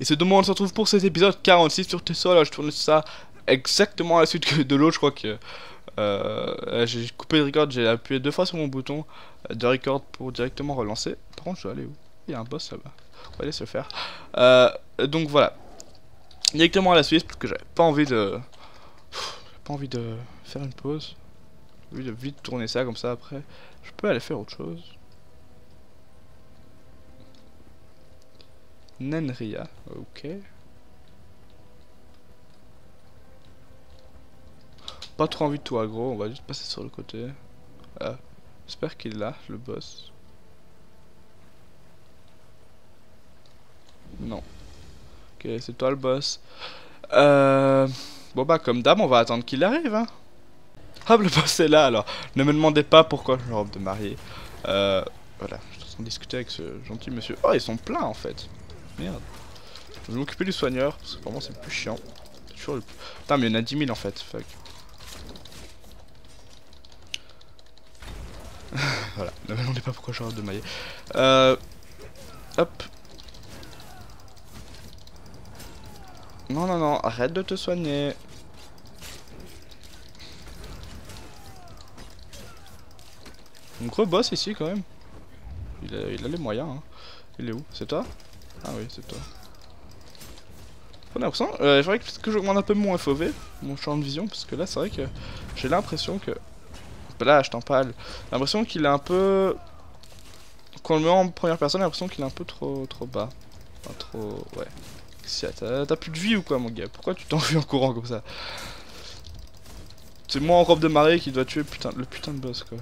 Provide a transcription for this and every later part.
Et c'est demain on se retrouve pour cet épisode 46 sur Tesla. Là, je tourne ça exactement à la suite que de l'autre. Je crois que j'ai coupé le record, j'ai appuyé 2 fois sur mon bouton de record pour directement relancer. Par contre, je dois aller où? Il y a un boss là-bas. On va aller se le faire. Donc voilà. Directement à la suite parce que j'avais pas envie de... faire une pause. J'ai envie de vite tourner ça comme ça après. Je peux aller faire autre chose. Nenria, ok. Pas trop envie de tout aggro, on va juste passer sur le côté. J'espère qu'il est là, le boss. Non. Ok, c'est toi le boss. Bon bah comme d'hab, on va attendre qu'il arrive, hein. Hop, le boss est là, alors. Ne me demandez pas pourquoi je robe de mariée. Voilà, je suis en train de discuter avec ce gentil monsieur. Oh, ils sont pleins en fait. Merde. Je vais m'occuper du soigneur, parce que pour moi c'est le plus chiant. Toujours le plus... Putain, mais il y en a 10 000 en fait, fuck. Voilà, ne me demandez pas pourquoi je robe de mariée. Hop. Non, non, non, arrête de te soigner. Un gros boss ici quand même. Il a les moyens. Hein. Il est où? C'est toi? Ah oui, c'est toi. On a l'impression, il faudrait que j'augmente un peu mon FOV, mon champ de vision, parce que là c'est vrai que j'ai l'impression que... Là, je t'en parle. J'ai l'impression qu'il est un peu... Quand on le met en première personne, j'ai l'impression qu'il est un peu trop bas. Enfin, trop... Ouais. T'as plus de vie ou quoi, mon gars? Pourquoi tu t'enfuis en courant comme ça? C'est moi en robe de mariée qui doit tuer le putain de boss, quoi.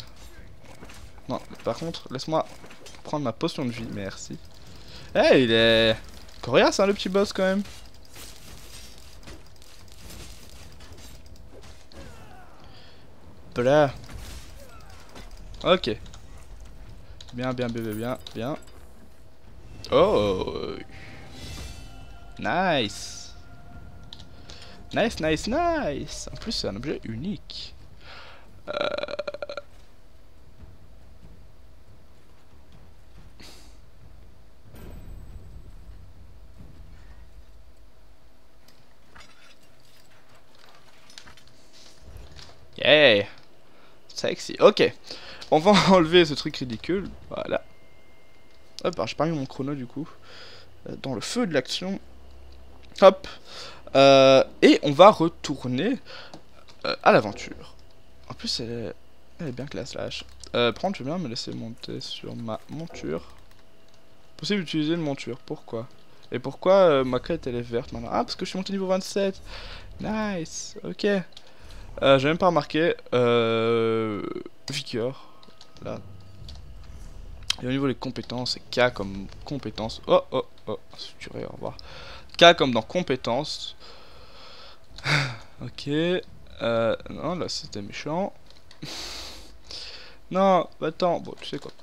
Non, par contre, laisse-moi prendre ma potion de vie, merci. Eh, hey, il est... coriace, hein, le petit boss, quand même. Voilà. Ok. Bien, bien, bien, bien, bien. Oh. Nice. Nice, nice, nice. En plus, c'est un objet unique. Yeah. Sexy. Ok. On va enlever ce truc ridicule. Voilà. Hop, alors j'ai pas mis mon chrono du coup. Dans le feu de l'action. Hop. Et on va retourner à l'aventure. En plus, elle est bien classe, la hache. Par contre, je veux bien me laisser monter sur ma monture. Possible d'utiliser une monture. Pourquoi? Et pourquoi ma crête elle est verte maintenant? Ah, parce que je suis monté niveau 27. Nice. Ok. J'ai même pas remarqué. Vigueur. Là. Et au niveau des compétences, c'est K comme compétences. Oh, oh, oh. Suturé, au revoir. K comme dans compétences. Ok. Non, là c'était méchant. Non, attends. Bon, tu sais quoi.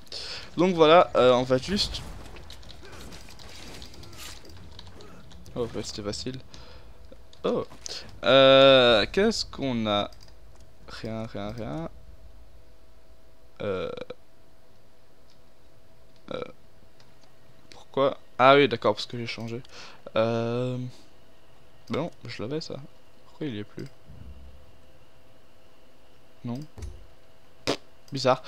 Donc voilà, on va juste... Oh, bah, c'était facile. Oh. Qu'est-ce qu'on a? Rien, rien, rien. Pourquoi? Ah oui, d'accord, parce que j'ai changé. Bah non, je l'avais ça. Pourquoi il y est plus? Non. Bizarre.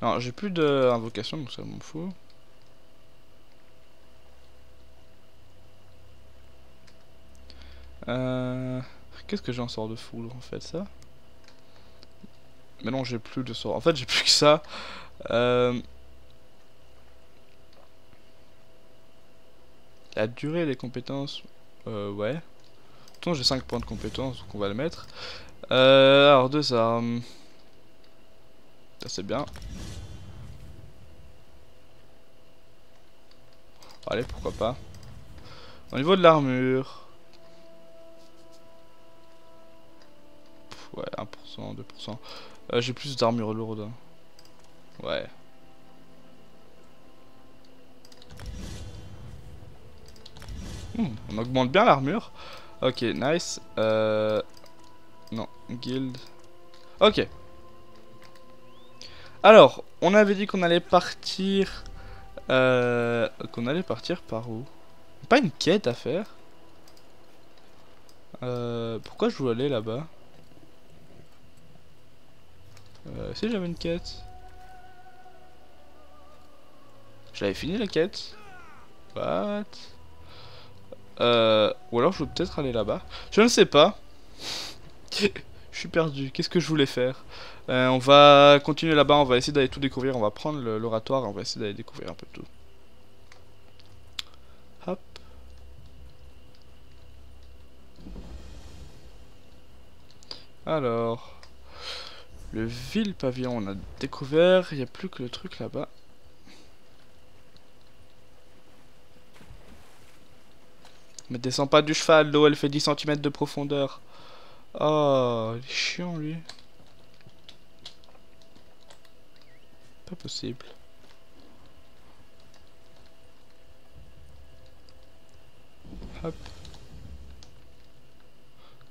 Non, j'ai plus d'invocation, donc ça m'en fout. Qu'est-ce que j'ai en sort de foudre en fait, ça? Mais non, j'ai plus de sort. En fait, j'ai plus que ça. La durée des compétences. Ouais. Attends, j'ai 5 points de compétences, donc on va le mettre. Alors, 2 armes. Ça, c'est bien. Allez, pourquoi pas. Au niveau de l'armure. Ouais, 1%, 2%. J'ai plus d'armure lourde. Ouais. On augmente bien l'armure. Ok, nice. Non, guild. Ok. Alors, on avait dit qu'on allait partir... par où? Pas une quête à faire. Pourquoi je veux aller là-bas? Si j'avais une quête. J'avais fini la quête. What? Ou alors je veux peut-être aller là-bas. Je ne sais pas. Je suis perdu. Qu'est-ce que je voulais faire? On va continuer là-bas. On va essayer d'aller tout découvrir. On va prendre l'oratoire et on va essayer d'aller découvrir un peu tout. Hop. Alors. Le ville pavillon, on a découvert. Il n'y a plus que le truc là-bas. Mais descends pas du cheval, l'eau elle fait 10 cm de profondeur. Oh, il est chiant lui. Pas possible. Hop.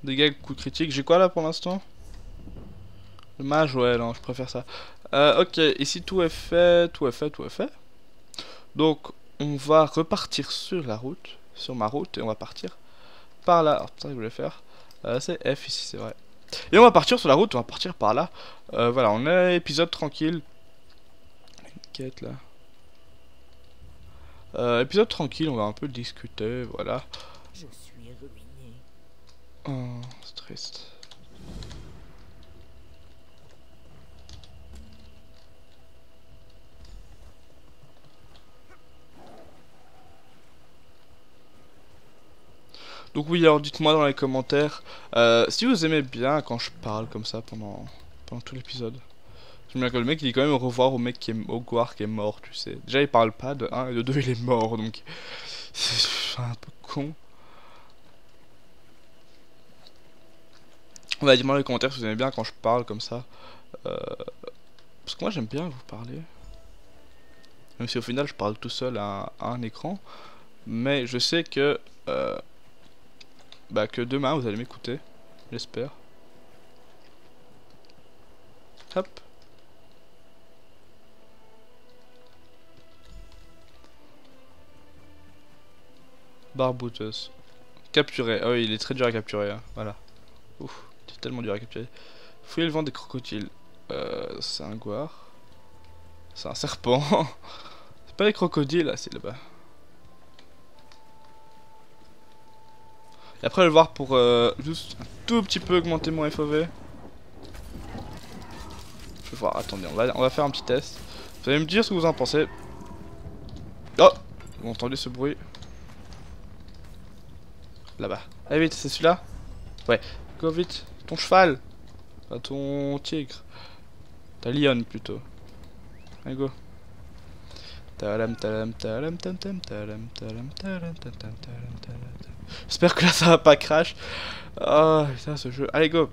Dégâts, coup critique. J'ai quoi là pour l'instant? Le mage, ouais, non, je préfère ça. Ok, ici tout est fait, tout est fait, tout est fait. Donc, on va repartir sur la route, sur ma route, et on va partir par là. Alors, ça, je voulais faire. C'est F ici, c'est vrai. Et on va partir sur la route, on va partir par là. Voilà, on est épisode tranquille. Une quête là. Épisode tranquille, on va un peu discuter, voilà. Je suis ruiné. Oh, c'est triste. Donc oui, alors dites-moi dans les commentaires si vous aimez bien quand je parle comme ça pendant tout l'épisode. J'aime bien que le mec il dit quand même au revoir au mec qui est au Guar qui est mort, tu sais. Déjà il parle pas de 1 et de 2 il est mort donc c'est un peu con. On va dites-moi dans les commentaires si vous aimez bien quand je parle comme ça. Parce que moi j'aime bien vous parler. Même si au final je parle tout seul à un écran. Mais je sais que que demain vous allez m'écouter, j'espère. Hop. Barbouteuse. Capturer. Ah oui, il est très dur à capturer. Hein. Voilà. Ouf, c'est tellement dur à capturer. Fouiller le vent des crocodiles. C'est un guar. C'est un serpent. C'est pas les crocodiles, là, c'est là-bas. Et après, le voir pour juste un tout petit peu augmenter mon FOV. Je vais voir, attendez, on va faire un petit test. Vous allez me dire ce que vous en pensez. Oh, vous entendez ce bruit? Là-bas. Allez vite, c'est celui-là? Ouais, go vite. Ton cheval. Pas ton tigre. Ta lionne plutôt. Allez go. J'espère que là ça va pas crash. Oh putain ce jeu. Allez go.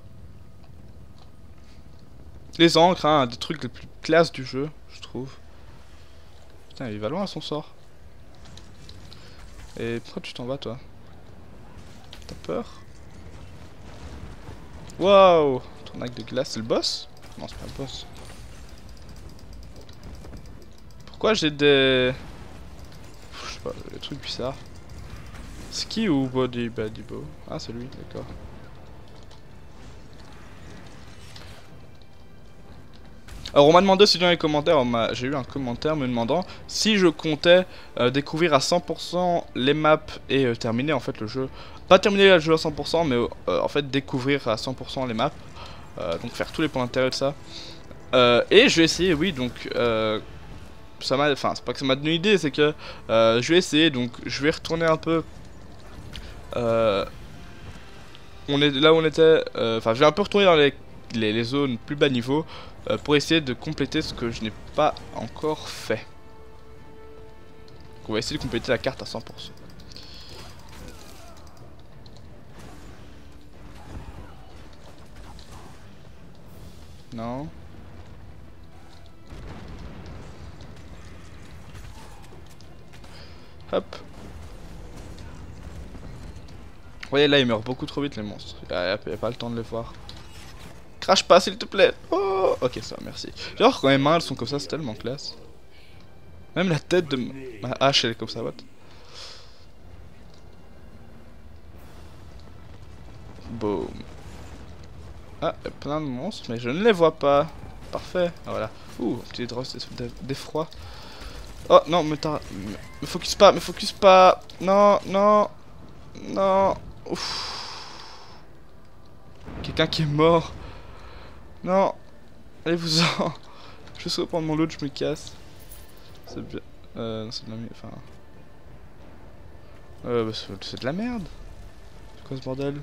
Les encres, hein, des trucs les plus classe du jeu, je trouve. Putain, il va loin à son sort. Et pourquoi tu t'en vas toi? T'as peur? Waouh! Ton acte de glace, c'est le boss? Non, c'est pas le boss. Pourquoi j'ai des... Je sais pas, des trucs bizarres. Ski ou body badibo? Ah, c'est lui, d'accord. Alors on m'a demandé aussi dans les commentaires, j'ai eu un commentaire me demandant si je comptais découvrir à 100% les maps et terminer en fait le jeu. Pas terminer le jeu à 100% mais en fait découvrir à 100% les maps. Donc faire tous les points d'intérêt de ça. Et je vais essayer, oui, donc ça m'a, enfin c'est pas que ça m'a donné une idée, c'est que je vais essayer, donc je vais retourner un peu. On est là où on était, enfin je vais un peu retourner dans les zones plus bas niveau. Pour essayer de compléter ce que je n'ai pas encore fait. Donc on va essayer de compléter la carte à 100%. Non. Hop. Vous voyez là ils meurent beaucoup trop vite les monstres. Il n'y a pas le temps de les voir. Crache pas s'il te plaît. Oh, ok, ça va, merci. Genre quand les mains elles sont comme ça, c'est tellement classe. Même la tête de ma hache elle est comme ça, what. Boum. Ah, il y a plein de monstres, mais je ne les vois pas. Parfait, ah, voilà. Ouh, petit dross d'effroi. Oh non, mais t'as... Me focus pas, me focus pas. Non, non, non. Ouf. Quelqu'un qui est mort. Non. Allez-vous-en. Je vais reprendre mon loot, je me casse. C'est bien. C'est de la merde. Enfin. Bah, c'est de la merde. C'est quoi ce bordel?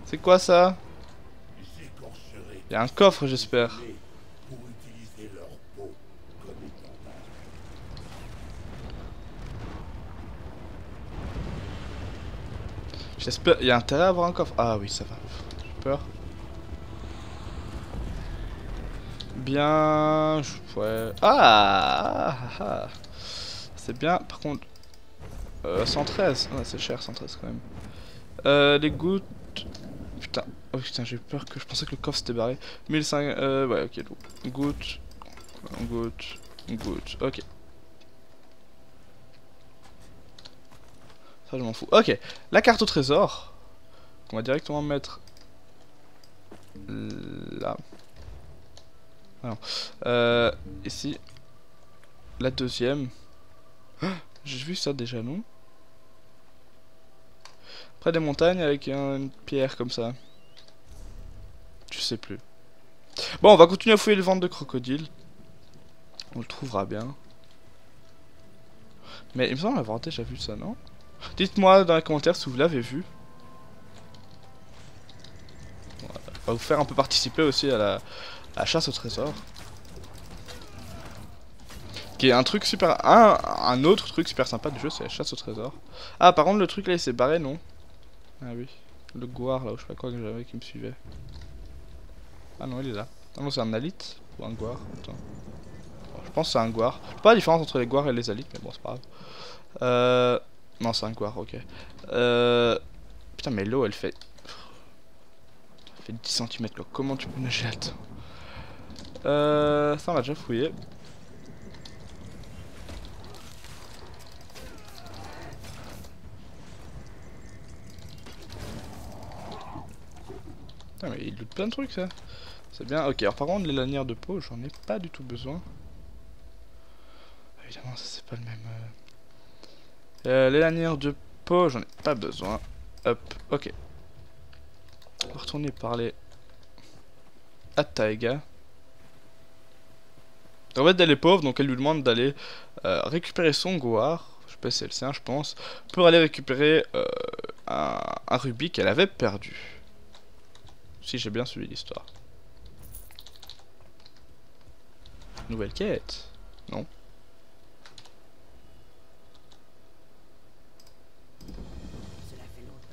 C'est quoi ça? Il y a un coffre, j'espère. J'espère. Il y a intérêt à avoir un coffre. Ah oui, ça va. J'ai peur. Bien. Ouais. Ah. C'est bien. Par contre. 113. Ouais, c'est cher, 113 quand même. Les gouttes. Putain. Oh putain, j'ai eu peur que. Je pensais que le coffre s'était barré. 1500. Ouais, ok. Gouttes. Gouttes. Ok. Ça, je m'en fous. Ok. La carte au trésor. On va directement mettre. Là. Alors, ici, la deuxième. J'ai vu ça déjà, non? Près des montagnes avec une pierre comme ça. Je sais plus. Bon, on va continuer à fouiller le ventre de crocodile. On le trouvera bien. Mais il me semble avoir déjà vu ça, non? Dites-moi dans les commentaires si vous l'avez vu. Voilà. On va vous faire un peu participer aussi à la chasse au trésor. Qui est un truc super... Un autre truc super sympa du jeu, c'est la chasse au trésor. Ah, par contre, le truc là, il s'est barré, non? Ah oui. Le goire là, ou je sais pas quoi que j'avais qui me suivait. Ah non, il est là. Ah non, c'est un alite ou un goire? Attends. Bon, je pense que c'est un goire. Je sais pas la différence entre les goires et les alites, mais bon, c'est pas grave. Non, c'est un goire, ok. Putain, mais l'eau, elle fait 10 cm l'eau. Comment tu peux nager là-dedans? Ça, on l'a déjà fouillé. Putain, mais il loot plein de trucs, ça. C'est bien. Ok, alors par contre, les lanières de peau, j'en ai pas du tout besoin. Évidemment, ça, c'est pas le même... les lanières de peau, j'en ai pas besoin. Hop, ok. On va retourner parler à Taiga. En fait, elle est pauvre, donc elle lui demande d'aller récupérer son goar. Je sais pas si elle sait, je pense. Pour aller récupérer un rubis qu'elle avait perdu. Si j'ai bien suivi l'histoire. Nouvelle quête? Non.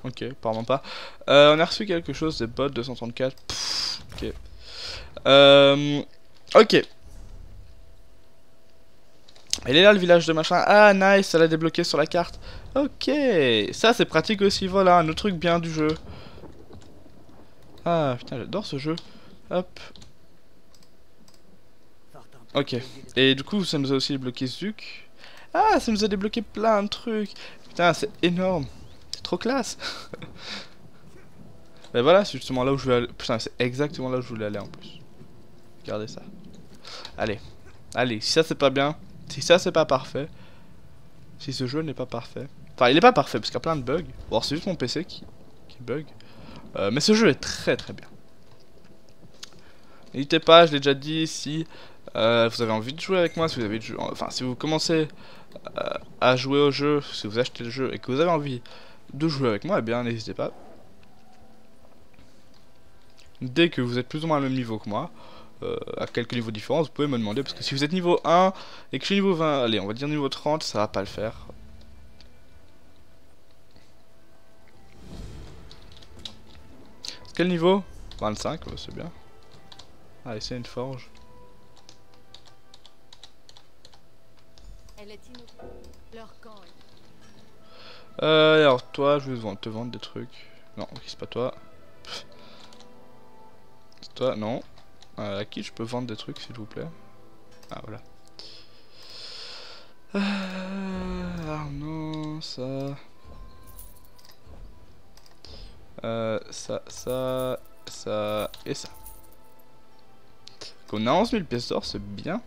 Ok, apparemment pas. On a reçu quelque chose des bots 234. Pff, ok. Ok. Elle est là le village de machin. Ah nice, elle a débloqué sur la carte. Ok, ça c'est pratique aussi, voilà, un autre truc bien du jeu. Ah putain, j'adore ce jeu. Hop. Ok, et du coup ça nous a aussi débloqué Zuc. Ah, ça nous a débloqué plein de trucs. Putain, c'est énorme. C'est trop classe. Mais voilà, c'est justement là où je voulais aller. Putain, c'est exactement là où je voulais aller en plus. Regardez ça. Allez. Allez, si ça c'est pas bien, si ça c'est pas parfait, si ce jeu n'est pas parfait. Enfin, il est pas parfait parce qu'il y a plein de bugs. Bon, c'est juste mon PC qui bug. Mais ce jeu est très très bien. N'hésitez pas, je l'ai déjà dit, si vous avez envie de jouer avec moi, si vous avez enfin si vous commencez à jouer au jeu, si vous achetez le jeu et que vous avez envie de jouer avec moi, eh bien n'hésitez pas. Dès que vous êtes plus ou moins à le même niveau que moi, à quelques niveaux différents, vous pouvez me demander, parce que si vous êtes niveau 1 et que je suis niveau 20, allez, on va dire niveau 30, ça va pas le faire. Quel niveau? 25, ouais, c'est bien. Ah, c'est une forge. Alors toi, je vais te vendre des trucs. Non, ok, c'est pas toi. C'est toi, non. À qui je peux vendre des trucs, s'il vous plaît? Ah, voilà. Ah non, ça... ça et ça. Donc on a 11 000 pièces d'or, c'est bien.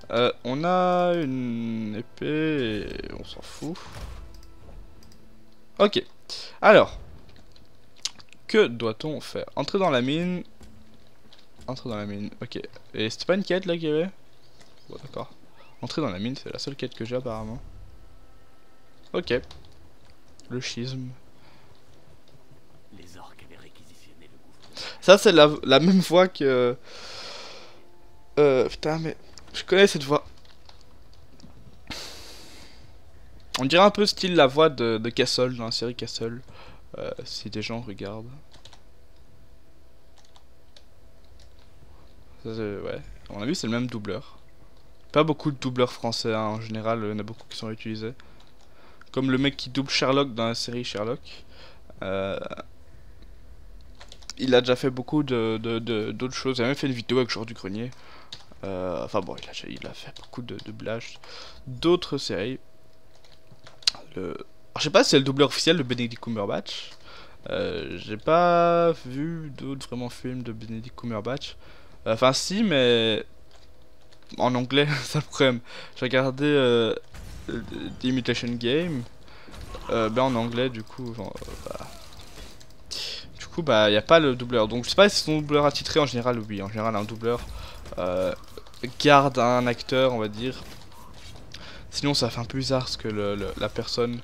On a une épée et on s'en fout. Ok. Alors, que doit-on faire? Entrer dans la mine. Entrer dans la mine, ok. Et c'était pas une quête là qu'il y avait? Bon, d'accord. Entrer dans la mine, c'est la seule quête que j'ai apparemment. Ok. Le schisme. Les orques avaient réquisitionné le gouffre. Ça, c'est la même voix que. Putain, mais. Je connais cette voix. On dirait un peu style la voix de Castle dans la série Castle. Si des gens regardent. Ça, ouais. À mon avis, c'est le même doubleur. Pas beaucoup de doubleurs français, hein. En général, il y en a beaucoup qui sont utilisés. Comme le mec qui double Sherlock dans la série Sherlock. Il a déjà fait beaucoup d'autres choses. Il a même fait une vidéo avec Jour du Grenier. Enfin bon, il a fait beaucoup de doublages d'autres séries. Alors, je sais pas si c'est le doubleur officiel de Benedict Cumberbatch. J'ai pas vu d'autres vraiment films de Benedict Cumberbatch. Enfin si, mais en anglais, c'est le problème. J'ai regardé The Imitation Game, ben en anglais du coup. Du coup, bah, y a pas le doubleur. Donc, je sais pas si son doubleur attitré, en général, oui. En général, un doubleur garde un acteur, on va dire. Sinon, ça fait un peu bizarre parce que la personne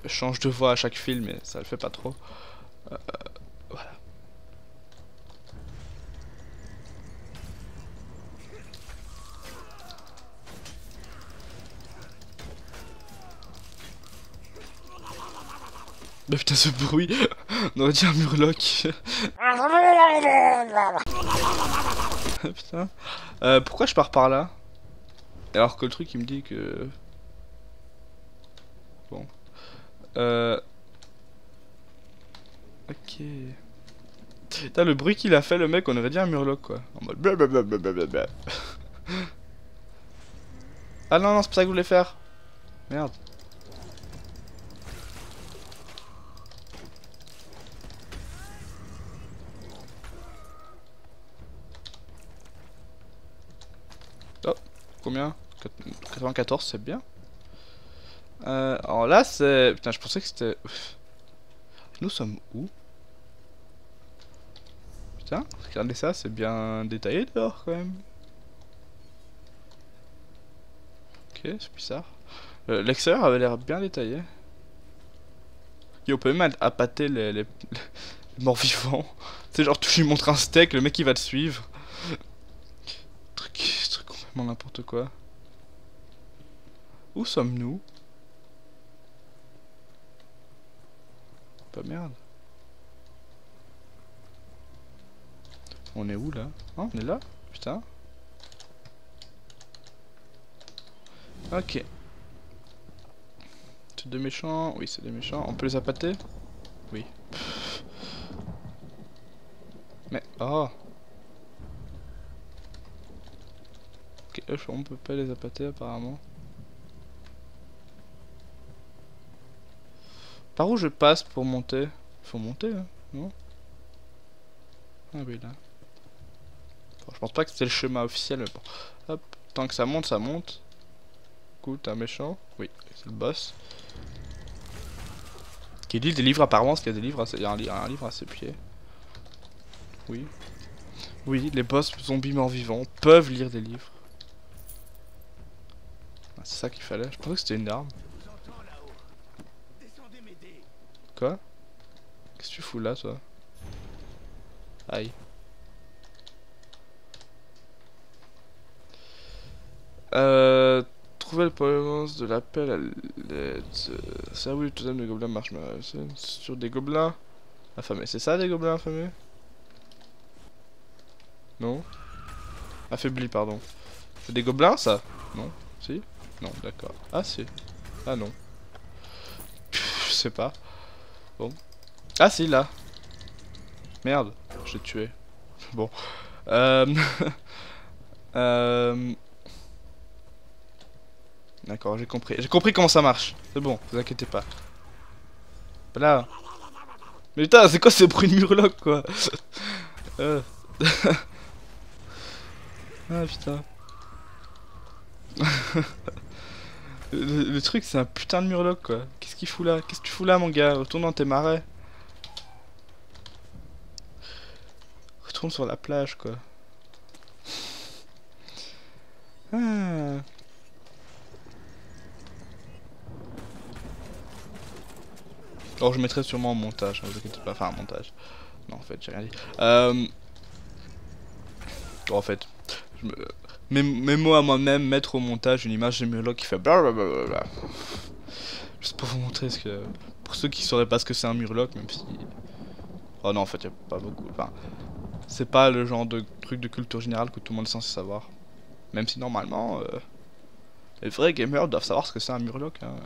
change de voix à chaque film et ça le fait pas trop. Voilà. Mais putain, ce bruit, on aurait dit un murloc. Putain. Pourquoi je pars par là? Alors que le truc il me dit que... Bon. Ok. Putain, le bruit qu'il a fait le mec, on aurait dit un murloc quoi. En mode blablabla. Ah non, non, c'est pas ça que je voulais faire. Merde. Oh, combien? 94, c'est bien. Alors là, c'est... Putain, je pensais que c'était... Nous sommes où? Putain, regardez ça, c'est bien détaillé dehors quand même. Ok, c'est bizarre. L'extérieur avait l'air bien détaillé. Et on peut même appâter les morts vivants. C'est genre, tu lui montres un steak, le mec il va te suivre. Truc complètement n'importe quoi. Où sommes-nous? Pas merde. On est où là? Ah, on est là? Putain. Ok. C'est des méchants? Oui, c'est des méchants. On peut les appâter? Oui. Mais... Oh! Ok, on peut pas les appâter apparemment. Par où je passe pour monter? Faut monter, hein? Non? Ah oui, là. Bon, je pense pas que c'était le chemin officiel, mais bon. Hop, tant que ça monte, ça monte. Cool, t'es un méchant. Oui, c'est le boss. Qui lit des livres apparemment, parce qu'il y a des livres, il y a un livre à ses pieds. Oui. Oui, les boss zombies morts vivants peuvent lire des livres. Ah, c'est ça qu'il fallait. Je pensais que c'était une arme. Quoi? Qu'est-ce que tu fous là, toi? Aïe. Trouver le polymorphe de l'appel à l'aide. C'est oui, le totem des gobelins marche sur des gobelins affamés. C'est ça, des gobelins affamés? Non? Affaiblis, pardon. C'est des gobelins, ça? Non? Si? Non, d'accord. Ah, si. Ah, non. Je sais pas. Bon. Ah si, là. Merde, je l'ai tué. Bon. Euh... euh... D'accord, j'ai compris. J'ai compris comment ça marche. C'est bon, vous inquiétez pas. Là. Mais putain, c'est quoi ce bruit de murloc, quoi? Ah putain. Le truc, c'est un putain de murloc, quoi. Qu'est-ce qu'il fout là? Qu'est-ce que tu fous là, mon gars? Retourne dans tes marais. Retourne sur la plage, quoi. Ah. Alors, je mettrai sûrement en montage, ne vous inquiétez pas. Enfin, en montage. Non, en fait, j'ai rien dit. Bon, en fait, je me... mes mots à moi-même, mettre au montage une image de murloc qui fait blablabla. Juste pour vous montrer ce que... Pour ceux qui sauraient pas ce que c'est un murloc, même si... Oh non, en fait, y a pas beaucoup... Enfin, c'est pas le genre de truc de culture générale que tout le monde est censé savoir. Même si, normalement, les vrais gamers doivent savoir ce que c'est un murloc, hein.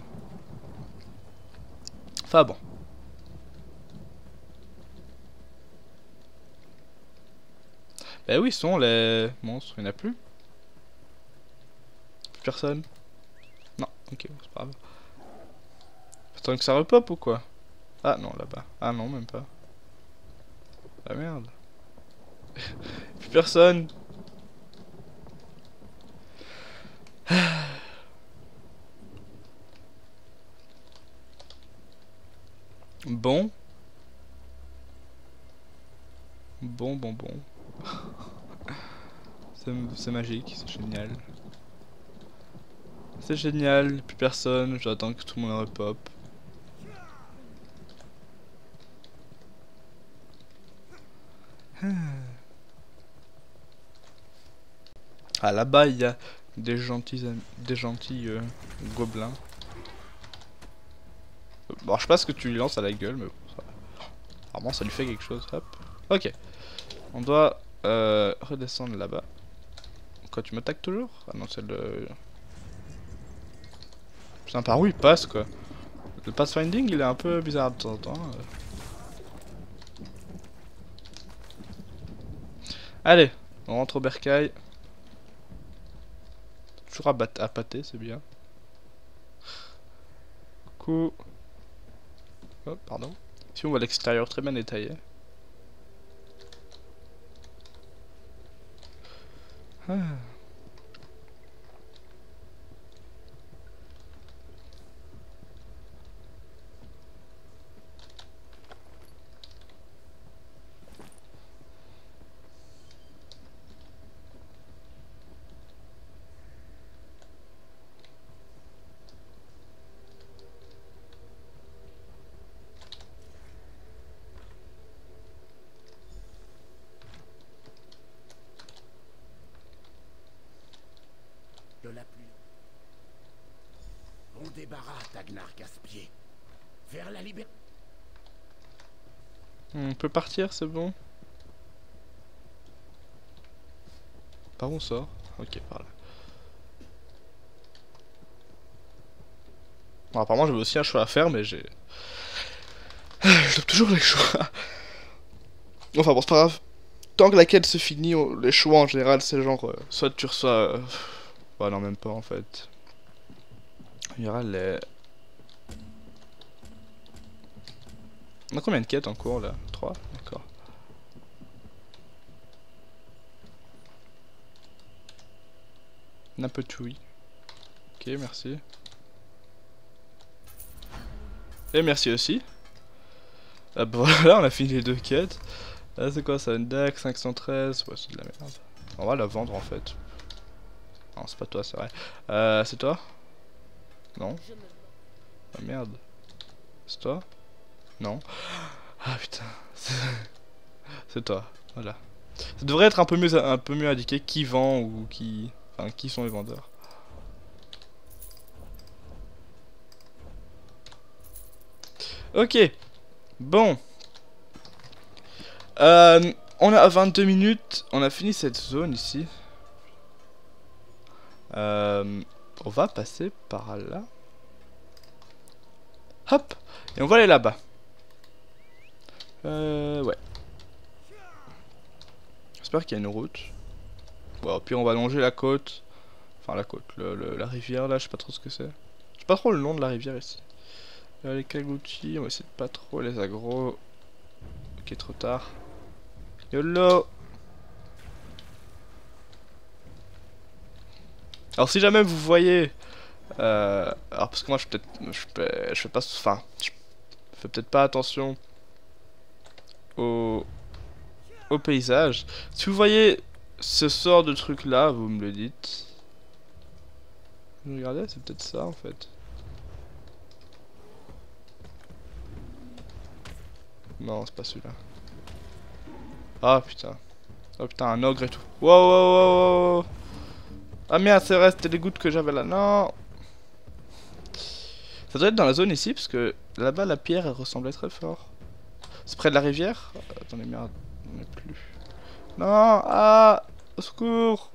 Enfin, bon. Ben oui, sont les monstres, il n'y en a plus. Plus personne. Non, ok, c'est pas grave. Attends que ça repop ou quoi? Ah non, là-bas. Ah non, même pas. Ah merde. Plus personne. Bon. Bon. C'est magique, c'est génial. C'est génial, plus personne, j'attends que tout le monde repop. Ah là-bas il y a des gentils gobelins. Bon je sais pas ce que tu lui lances à la gueule mais bon, apparemment ça lui fait quelque chose. Hop. Ok. On doit redescendre là-bas. Quoi tu m'attaques toujours? Ah non c'est le... Putain par où il passe quoi? Le pathfinding il est un peu bizarre de temps en temps. Allez, on rentre au bercail. Toujours à pâter, c'est bien. Coucou. Oh, pardon. Ici on voit l'extérieur très bien détaillé. Ah. De la pluie. Bon débarras, Tagnar gaspillé. Vers la liberté. On peut partir, c'est bon. Par où on sort? Ok, par là. Bon, apparemment j'avais aussi un choix à faire, mais j'ai... Je dois toujours les choix. Enfin bon, c'est pas grave. Tant que la quête se finit, les choix en général, c'est genre... soit tu reçois... Bah non, même pas en fait. Il y aura les... On a combien de quêtes en cours là? 3? D'accord. Un peu de oui. Ok, merci. Et merci aussi. Ah bah voilà, on a fini les 2 quêtes. Là c'est quoi ça? Une DAC 513? Ouais, c'est de la merde. On va la vendre en fait. Non, c'est pas toi, c'est vrai. C'est toi? Non? Ah merde. C'est toi? Non. Ah putain. C'est toi, voilà. Ça devrait être un peu mieux indiqué qui vend ou qui... Enfin, qui sont les vendeurs. Ok. Bon. On est à 22 minutes. On a fini cette zone ici. On va passer par là. Hop. Et on va aller là-bas. Ouais. J'espère qu'il y a une route. Bon, puis on va longer la côte. Enfin, la côte, la rivière là, je sais pas trop ce que c'est. Je sais pas trop le nom de la rivière ici. Les Kaguchi, on va essayer de pas trop les aggro. Ok, trop tard. YOLO! Alors si jamais vous voyez, alors parce que moi je fais pas, enfin, je fais peut-être pas attention au paysage. Si vous voyez ce sort de truc là, vous me le dites. Regardez, c'est peut-être ça en fait. Non, c'est pas celui-là. Ah putain. Oh putain, un ogre et tout. Wow, wow, wow, wow. Ah merde, c'est vrai, c'était les gouttes que j'avais là. Non. Ça doit être dans la zone ici, parce que là-bas, la pierre, elle ressemblait très fort. C'est près de la rivière? Attendez, merde, on n'est plus. Non, ah, au secours.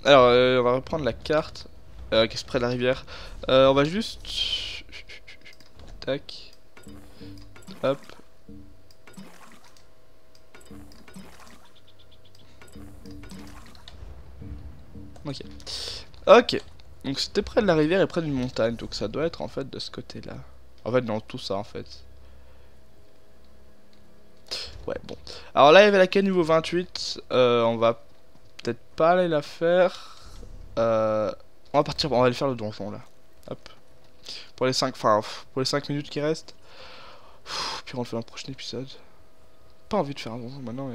Alors, on va reprendre la carte qui est près de la rivière. On va juste... Tac. Hop. Ok. Ok. Donc c'était près de la rivière et près d'une montagne. Donc ça doit être en fait de ce côté-là. En fait, dans tout ça en fait. Ouais, bon. Alors là, il y avait la quête niveau 28. On va peut-être pas aller la faire. On va partir, on va aller faire le donjon là. Hop. Pour les 5, enfin, pour les 5 minutes qui restent. Puis on le fait dans le prochain épisode. Pas envie de faire un donjon maintenant.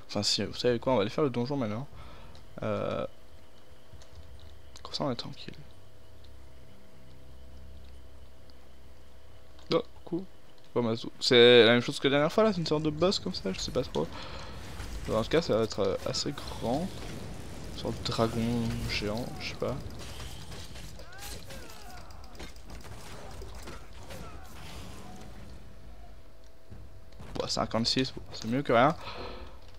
Enfin, si, vous savez quoi, on va aller faire le donjon maintenant. Comme ça, on est tranquille. Oh, cool. C'est la même chose que la dernière fois là, c'est une sorte de boss comme ça, je sais pas trop. En tout cas, ça va être assez grand. Une sorte de dragon géant, je sais pas. Bon, 56, bon, c'est mieux que rien.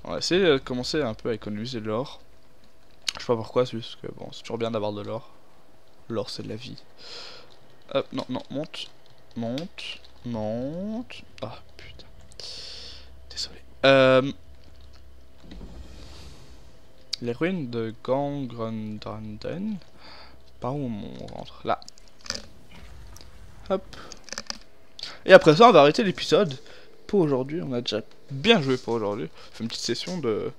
On va essayer de commencer un peu à économiser de l'or. Je sais pas pourquoi, c'est juste que bon, c'est toujours bien d'avoir de l'or. L'or, c'est de la vie. Hop, non, non, monte. Monte. Monte. Ah, putain. Désolé. Les ruines de Gangrundranden. Par où on rentre? Là. Hop. Et après ça, on va arrêter l'épisode. Pour aujourd'hui, on a déjà bien joué pour aujourd'hui. On fait une petite session de...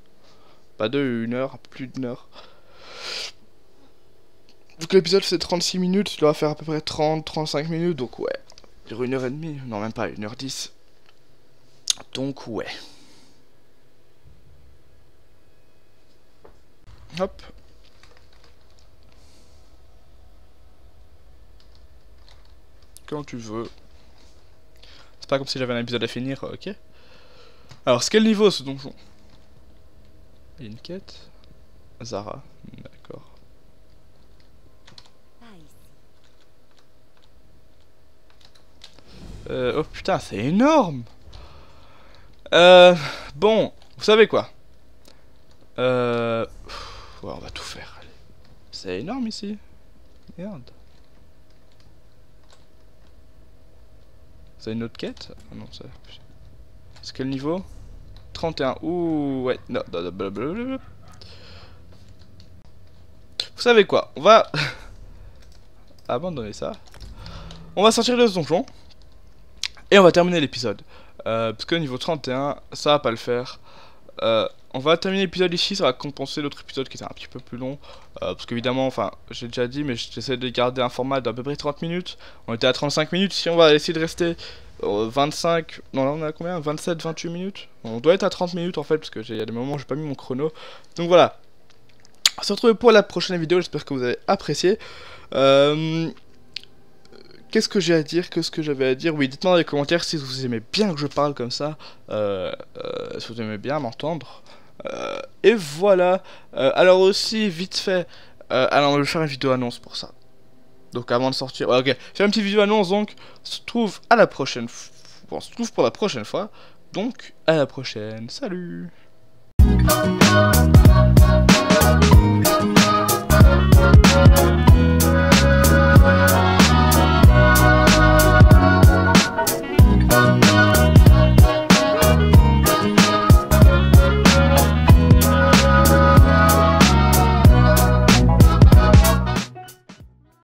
Pas de 1 heure, plus d'1 heure. Donc l'épisode c'est 36 minutes, il doit faire à peu près 30-35 minutes, donc ouais. Sur 1h30, non même pas 1h10. Donc ouais. Hop. Quand tu veux. C'est pas comme si j'avais un épisode à finir, ok. Alors c'est quel niveau ce donjon? Il y a une quête. Zara, d'accord. Oh putain, c'est énorme. Bon, vous savez quoi? Ouais, on va tout faire. C'est énorme ici. Merde. C'est une autre quête? Ah non, ça... C'est quel niveau? 31. Ouh, ouais. Non, blablabla. Vous savez quoi? On va... abandonner ça. On va sortir de ce donjon. Et on va terminer l'épisode. Parce que niveau 31, ça va pas le faire. On va terminer l'épisode ici, ça va compenser l'autre épisode qui était un petit peu plus long. Parce qu'évidemment, enfin, j'ai déjà dit, mais j'essaie de garder un format d'à peu près 30 minutes. On était à 35 minutes, si on va essayer de rester 25... Non, là on est à combien? 27, 28 minutes? On doit être à 30 minutes en fait, parce qu'il y a des moments où j'ai pas mis mon chrono. Donc voilà. On se retrouve pour la prochaine vidéo, j'espère que vous avez apprécié. Qu'est-ce que j'ai à dire? Qu'est-ce que j'avais à dire? Oui, dites-moi dans les commentaires si vous aimez bien que je parle comme ça. Si vous aimez bien m'entendre. Et voilà. Alors aussi, vite fait, alors on va faire une vidéo annonce pour ça. Donc avant de sortir, ouais, ok, j'ai une petite vidéo annonce, donc on se trouve à la prochaine on se trouve pour la prochaine fois. Donc à la prochaine, salut.